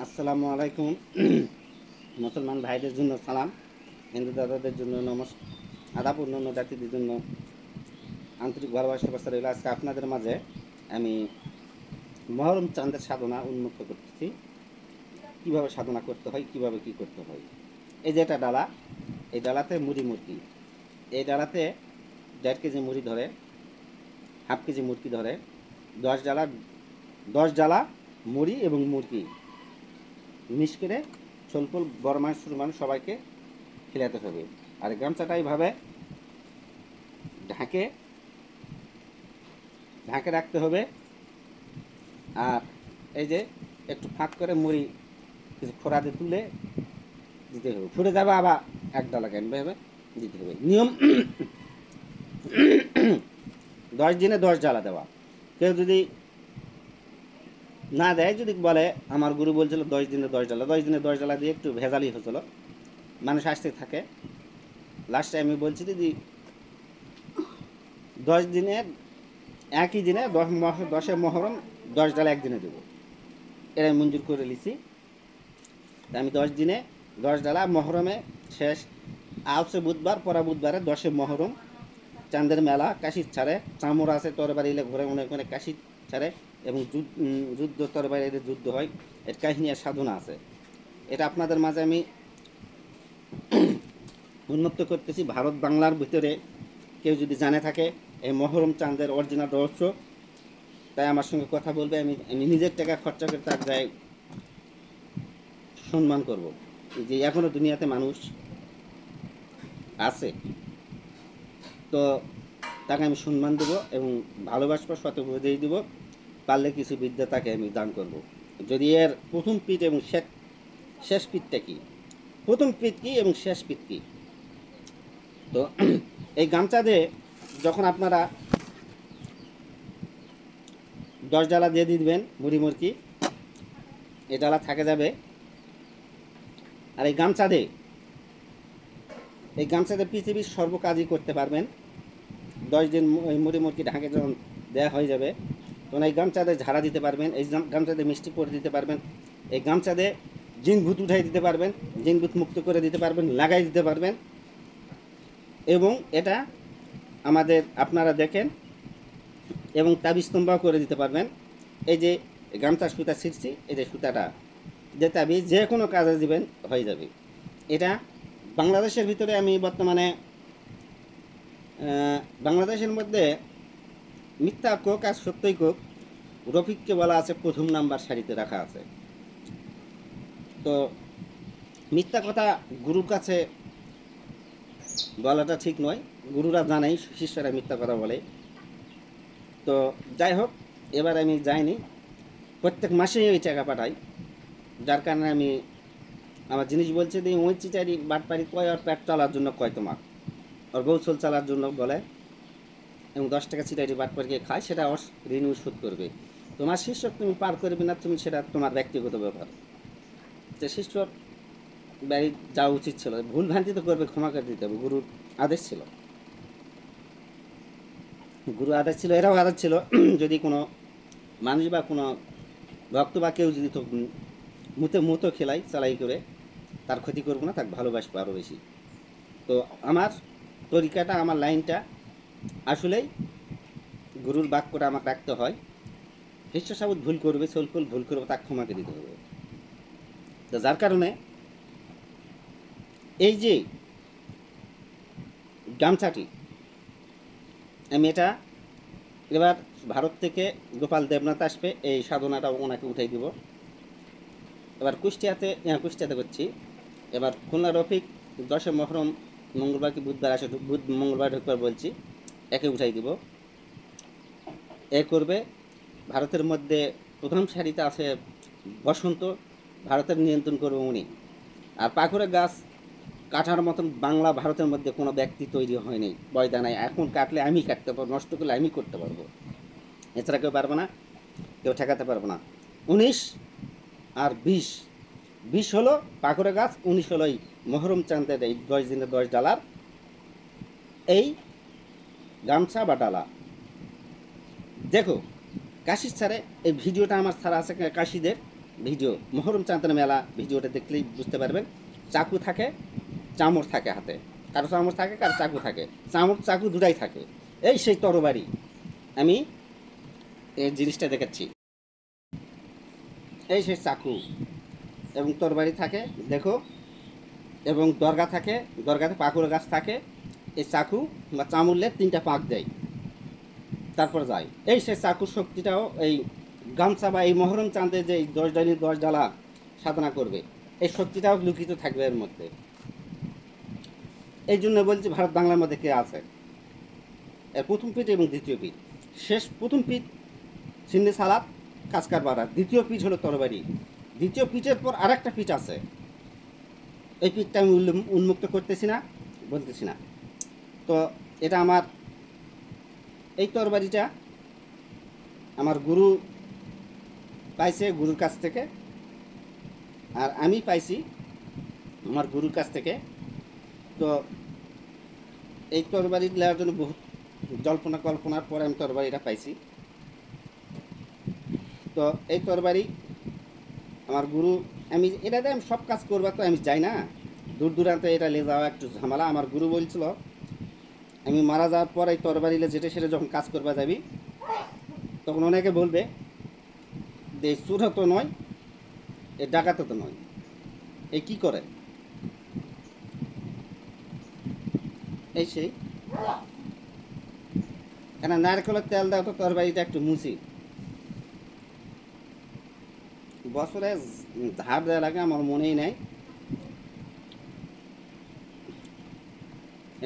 আসসালামু আলাইকুম। মুসলমান ভাইদের জন্য সালাম, হিন্দু দাদাদের জন্য নমস্কার, আদাব, অন্যান্য জাতিদের জন্য আন্তরিক ভালোবাসা বার্তা রইল। আজকে আপনাদের মাঝে আমি মহরম চাঁদের সাধনা উন্মুক্ত করতেছি। কিভাবে সাধনা করতে হয়, কিভাবে কি করতে হয়। এই যে এটা ডালা, এই ডালাতে মুড়ি মুরগি, এই ডালাতে 1.5 কেজি মুড়ি ধরে, হাফ কেজি মুরগি ধরে, 10 ডালা 10 ডালা মুড়ি এবং মুরগি মিশ করে ছোলপোল বড় মানুষ ছোটো মানুষ সবাইকে খিলাতে হবে। আর গামছাটা এইভাবে ঢাকে ঢাকে রাখতে হবে। আর এই যে একটু ফাঁক করে মুড়ি কিছু খোরাতে তুলে দিতে হবে, ফুটে যাবে আবার 1 ডালা এভাবে দিতে হবে। নিয়ম 10 দিনে 10 ডালা দেওয়া। কেউ যদি না দেয়, যদি বলে আমার গুরু বলছিল 10 দিনে 10 ডালা, 10 দিনে 10 ডালা দিয়ে একটু ভেজালি হয়েছিল, মানুষ আসতে থাকে। লাস্টে আমি বলছি দিদি 10 দিনে একই দিনে 10 মহরম 10 ডালা একদিনে দেবো, এরাই মঞ্জুর করে লিছি। তা আমি 10 দিনে 10 ডালা মহরমে শেষ আউসে বুধবার, পরা বুধবারে 10 মহরম চাঁদের মেলা, কাশির ছাড়ে চামড় আছে, তরবারি এলে ঘুরে অনেক অনেক কাশির ছাড়ে এবং যুদ্ধ তরবারি এলে যুদ্ধ হয়। এর কাহিনী আর সাধনা আছে। এটা আপনাদের মাঝে আমি উন্মুক্ত করতেছি। ভারত বাংলার ভিতরে কেউ যদি জানে থাকে এই মহরম চাঁদের অরিজিনাল রহস্য, তাই আমার সঙ্গে কথা বলবে। আমি আমি নিজের টাকা খরচা করে তার যায় সম্মান করব, যে এখনও দুনিয়াতে মানুষ আছে। তো তাকে আমি সম্মান দেবো এবং ভালোবাসবো, শত বুঝিয়ে দেবো। পারলে কিছু বিদ্যা তাকে আমি দান করব। যদি এর প্রথম পিঠ এবং শেষ পিঠটা কী, প্রথম পিঠ কী এবং শেষ পিঠ কী। তো এই গামছা দিয়ে যখন আপনারা 10 ডালা দিয়ে দিবেন মুড়ি মুরগি, এই ডালা থাকে যাবে। আর এই গামছা দিয়ে পৃথিবীর সর্বকাজই করতে পারবেন। 10 দিন ওই মুড়ি মুরগি ঢাকে যখন দেওয়া হয়ে যাবে, তখন এই গামছাতে ঝাড়া দিতে পারবেন, এই গামছাতে মিষ্টি করে দিতে পারবেন, এই গামছাতে জিন ভূত উঠাই দিতে পারবেন, জিন ভূত মুক্ত করে দিতে পারবেন, লাগাই দিতে পারবেন। এবং এটা আমাদের আপনারা দেখেন এবং তাবিস্তম্বাও করে দিতে পারবেন। এই যে গামছার সুতা ছিঁড়ছি, এই যে সুতাটা যে তাবিজ যে কোনো কাজে দিবেন হয়ে যাবে। এটা বাংলাদেশের ভিতরে আমি বর্তমানে বাংলাদেশের মধ্যে মিথ্যা কোক আর সত্যই কোক, রফিককে বলা আছে প্রথম নাম্বার সারিতে রাখা আছে। তো মিথ্যা কথা গুরুর কাছে বলাটা ঠিক নয়, গুরুরা জানেই শিষ্যরা মিথ্যা কথা বলে। তো যাই হোক, এবার আমি যাইনি, প্রত্যেক মাসেই ওই টাকা পাঠাই, যার কারণে আমি আমার জিনিস বলছে যে ওই চিটারি বাটপাড়ি কয় আর পেট চালার জন্য কয় তোমার, ওর বৌসল চালার জন্য বলে, এবং 10 টাকা চিটারি বাটপাড়িকে খায়, সেটা ওর ঋণ শোধ করবে। তোমার শিষ্য তুমি পার করবে না, তুমি সেটা তোমার ব্যক্তিগত ব্যাপার। যে শিষ্যর বাড়ি যাওয়া উচিত ছিল, ভুল ভ্রান্তি তো করবে, ক্ষমা করে দিতে হবে, গুরুর আদেশ ছিল, এরাও আদেশ ছিল। যদি কোনো মানুষ বা কোনো ভক্ত বা কেউ যদি তো মুতো খেলাই চালাই করে, তার ক্ষতি করবো না, তাকে ভালোবাসবো আরও বেশি। তো আমার তরিকাটা, আমার লাইনটা আসলেই গুরুর বাক্যটা আমাকে রাখতে হয়। শিষ্য সাবুত ভুল করবে, সোলফুল ভুল করবে, তাকে ক্ষমাকে দিতে হবে। তো যার কারণে এই যে গামছাটি আমি এটা এবার ভারত থেকে গোপাল দেবনাথ আসবে, এই সাধনাটা ওনাকে উঠাই দিব। এবার কুষ্টিয়াতে করছি। এবার খুলনা রফিক 10 মহরম মঙ্গলবার কি বুধবার আসে, মঙ্গলবার ঢুকবার বলছি, একে উঠাই দিব। এ করবে। ভারতের মধ্যে প্রথম সারিতে আছে বসন্ত, ভারতের নিয়ন্ত্রণ করবে উনি। আর পাকুড়ে গাছ কাটার মতন বাংলা ভারতের মধ্যে কোনো ব্যক্তি তৈরি হয়নি, বয়দা নাই। এখন কাটলে আমি কাটতে পারবো, নষ্ট করলে আমি করতে পারবো, এছাড়া কেউ পারবে না, কেউ ঠেকাতে পারবো না। 19 আর 20, 20 হলো পাকুড়ে গাছ, 19 হলো এই মহরম চাঁদের এই 10 দিনে 10 ডালার এই গামছা বা ডালা। দেখো কাশির ছাড়ে এই ভিডিওটা আমার ছাড়া আছে কাশিদের, ভিডিও, মহরম চাঁদের মেলা ভিডিওটা দেখলেই বুঝতে পারবেন। চাকু থাকে, চামড় থাকে হাতে, কারো চামড় থাকে, কারো চাকু থাকে, চামড় চাকু দুটাই থাকে। এই সেই তরবারি, আমি এই জিনিসটা দেখাচ্ছি। এই সেই চাকু এবং তরবারি থাকে, দেখো, এবং দরগা থাকে, দরগাতে পাকুড় গাছ থাকে। এই চাকু বা চামড়লে 3টা পাক দেয়, তারপর যায়। এই সে চাকুর শক্তিটাও এই গামছা বা এই মহরম চাঁদে যে 10 ডালি 10 ডালা সাধনা করবে, এই শক্তিটাও লুকিত থাকবে এর মধ্যে। এই জন্য বলছি ভারত বাংলার মধ্যে কে আছে। এর প্রথম পিঠ এবং দ্বিতীয় পিঠ। প্রথম পিঠ সিন্নি সালাত কাজকার বাড়া, দ্বিতীয় পিঠ হলো তরবারি। দ্বিতীয় পিঠের পর আরেকটা পিঠ আছে, এই পিঠটা আমি উন্মুক্ত করতেছি না, বলতেছি না। তো এটা আমার, এই তরবারিটা আমার গুরু পাইছে গুরুর কাছ থেকে, আর আমি পাইছি আমার গুরুর কাছ থেকে। তো এই তরবারি নেওয়ার জন্য বহুত জল্পনা কল্পনার পরে আমি তরবারিটা পাইছি। তো এই তরবারি আমার গুরু, আমি এটাতে আমি সব কাজ করবা তো আমি যাই না, দূর দূরান্তে এটা লে যাওয়া একটু ঝামেলা। আমার গুরু বলছিল আমি মারা যাওয়ার পর এই তরবারিলে যেটা সেটা যখন কাজ করবা যাবি, তখন অনেকে বলবে যে এই চুরা তো নয়, এই ডাকাতো তো নয়, এই কী করে, এই সেই কেন নারকেলের তেল দেওয়া তো তরবারিটা একটু মুছি। বছরে ধার দেওয়া লাগে আমার মনেই নেই,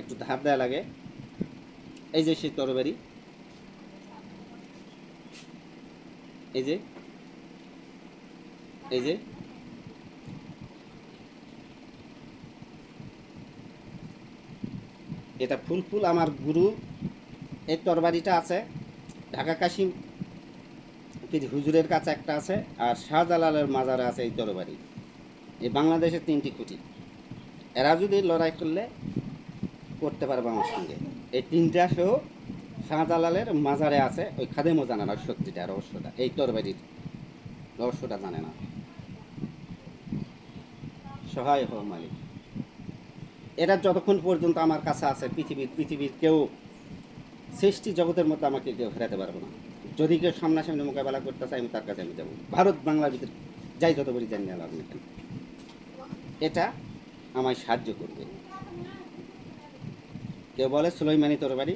একটু ধার দেওয়া লাগে। এই যে সেই তরবারি, এই যে এই যে এটা ফুল ফুল আমার গুরু। এই তরবারিটা আছে ঢাকা কাশিম হুজুরের কাছে একটা আছে, আর শাহজালালের মাজারে আছে এই তরবারি। এই বাংলাদেশের 3টি খুঁটি, এরা যদি লড়াই করলে করতে পারবে আমার সঙ্গে। এই 3টা সহ শাহজালালের মাজারে আছে, ওই খাদেমও জানে না শক্তিটা, রহস্যটা, এই তরবারির রহস্যটা জানে না। সহায় হোক মালিক। এরা যতক্ষণ পর্যন্ত আমার কাছে আছে, পৃথিবীর কেউ সৃষ্টি জগতের মধ্যে আমাকে কেউ হেরাতে পারবে না। যদি কেউ সামনাসামনি মোকাবেলা করতে চায় আমি তার কাছে আমি যাবো। ভারত বাংলার ভিতরে যাই যত বড়ি জানিয়ে লাগবে কেন, এটা আমায় সাহায্য করবে। কেউ বলে সুলাইমানি তরবারি,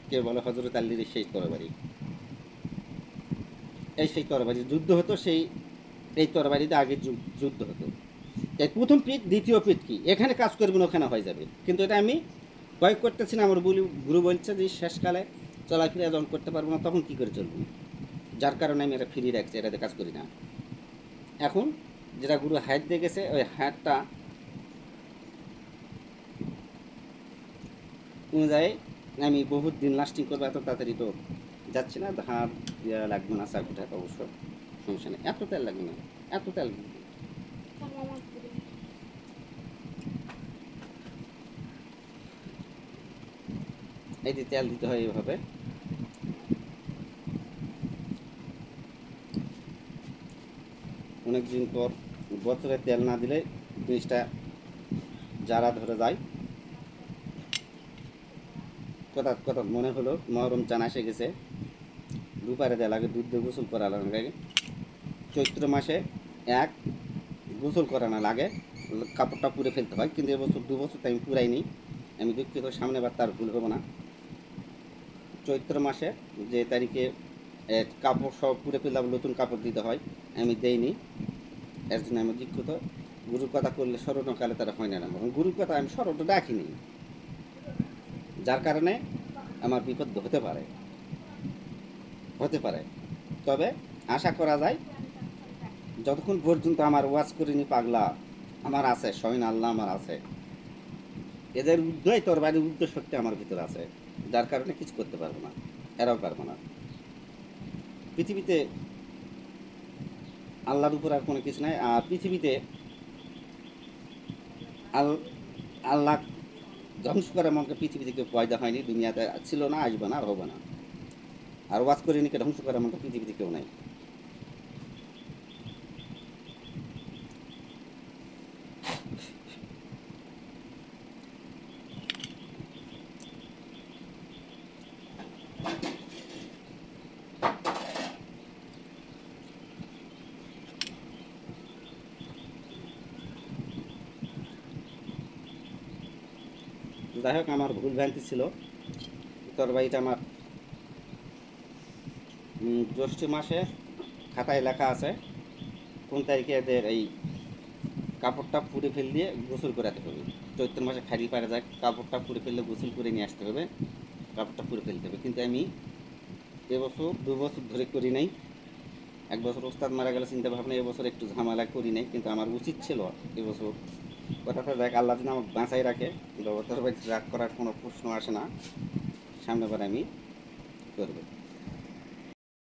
কেউ বলে হজরত আলীর সেই তরবারি। এই সেই তরবারির যুদ্ধ হতো, এই তরবারিতে আগে যুদ্ধ হতো। এই প্রথম পিঠ দ্বিতীয় পিঠ কি এখানে কাজ করবেন ওখানে হয়ে যাবে, কিন্তু এটা আমি ভয় করতেছি না। আমার গুরু বলছে যে শেষকালে চলাফেরা যখন করতে পারবো না তখন কী করে চলবো, যার কারণে আমি এটা ফিরিয়ে রাখছি, এটাতে কাজ করি না। এখন যেটা গুরু হাত দিয়ে গেছে, ওই হাতটা অনুযায়ী আমি বহুত দিন লাস্টিং করবো। এত তাড়াতাড়ি তো যাচ্ছি না, ধার দেওয়া লাগবে না, চাকুটা অবশ্য সমস্যা নেই। এত তেল লাগবে না, এত তেল এই যে তেল দিতে হয় এইভাবে। অনেক দিন পর বছরে তেল না দিলে জিনিসটা যারা ধরে যায়। কথা মনে হলো মহরম চান এসে গেছে, দুপারে দেওয়া লাগে, দুধ দিয়ে গোসল করা লাগে। চৈত্র মাসে গোসল করানো লাগে, কাপড়টা পুড়ে ফেলতে হয়, কিন্তু এবছর 2 বছর তো আমি পুরাইনি। আমি দুঃখিত, সামনেবার তার ভুল হবো না। চৈত্র মাসে যে তারিখে কাপড় সব পুড়ে ফেললে নতুন কাপড় দিতে হয়, আমি দেইনি, এর জন্য আমি দুঃখিত। গুরুর কথা করলে স্মরণকালে তারা হয় না, গুরুর কথা আমি স্মরণটা রাখিনি, যার কারণে আমার বিপদ হতে পারে। তবে আশা করা যায় যতক্ষণ পর্যন্ত আমার ওয়াজ করিনি পাগলা আমার আছে, স্বয়ং আল্লাহ আমার আছে, এদের উদ্দয় তরবারির উদ্দ শক্তি আমার ভিতরে আছে, যার কারণে কিছু করতে পারবো না, এরাও পারবো না। পৃথিবীতে আল্লাহর উপর আর কোনো কিছু নাই। আর পৃথিবীতে আল্লাহ ধ্বংস করে আমাকে পৃথিবী থেকে পয়দা হয়নি, দুনিয়াতে ছিল না, আসবে না, আর হবে না। আর ওয়াজ করিনি কে ধ্বংস করে আমাকে পৃথিবীতে কেউ নাই। যাই হোক, আমার ভুল ভ্রান্তি ছিল। তরবারিটা আমার জ্যৈষ্ঠ মাসে খাতায় লেখা আছে কোন তারিখে এদের এই কাপড়টা পুড়ে ফেল দিয়ে গোসল করাতে হবে। চৈত্র মাসে খালি পাড়া যায়, কাপড়টা পুড়ে ফেললে গোসল করে নিয়ে আসতে হবে, কাপড়টা পুড়ে ফেলতে হবে। কিন্তু আমি এবছর 2 বছর ধরে করি নাই। 1 বছর ওস্তাদ মারা গেলে চিন্তা ভাবনা, এবছর একটু ঝামেলা করি নাই, কিন্তু আমার উচিত ছিল এবছর। কথাটা দেখ, আল্লাহ যদি আমাকে বাঁচাই রাখে, তোর বাড়িতে রাগ করার কোনো প্রশ্ন আসে না। সামনে বার আমি করবো।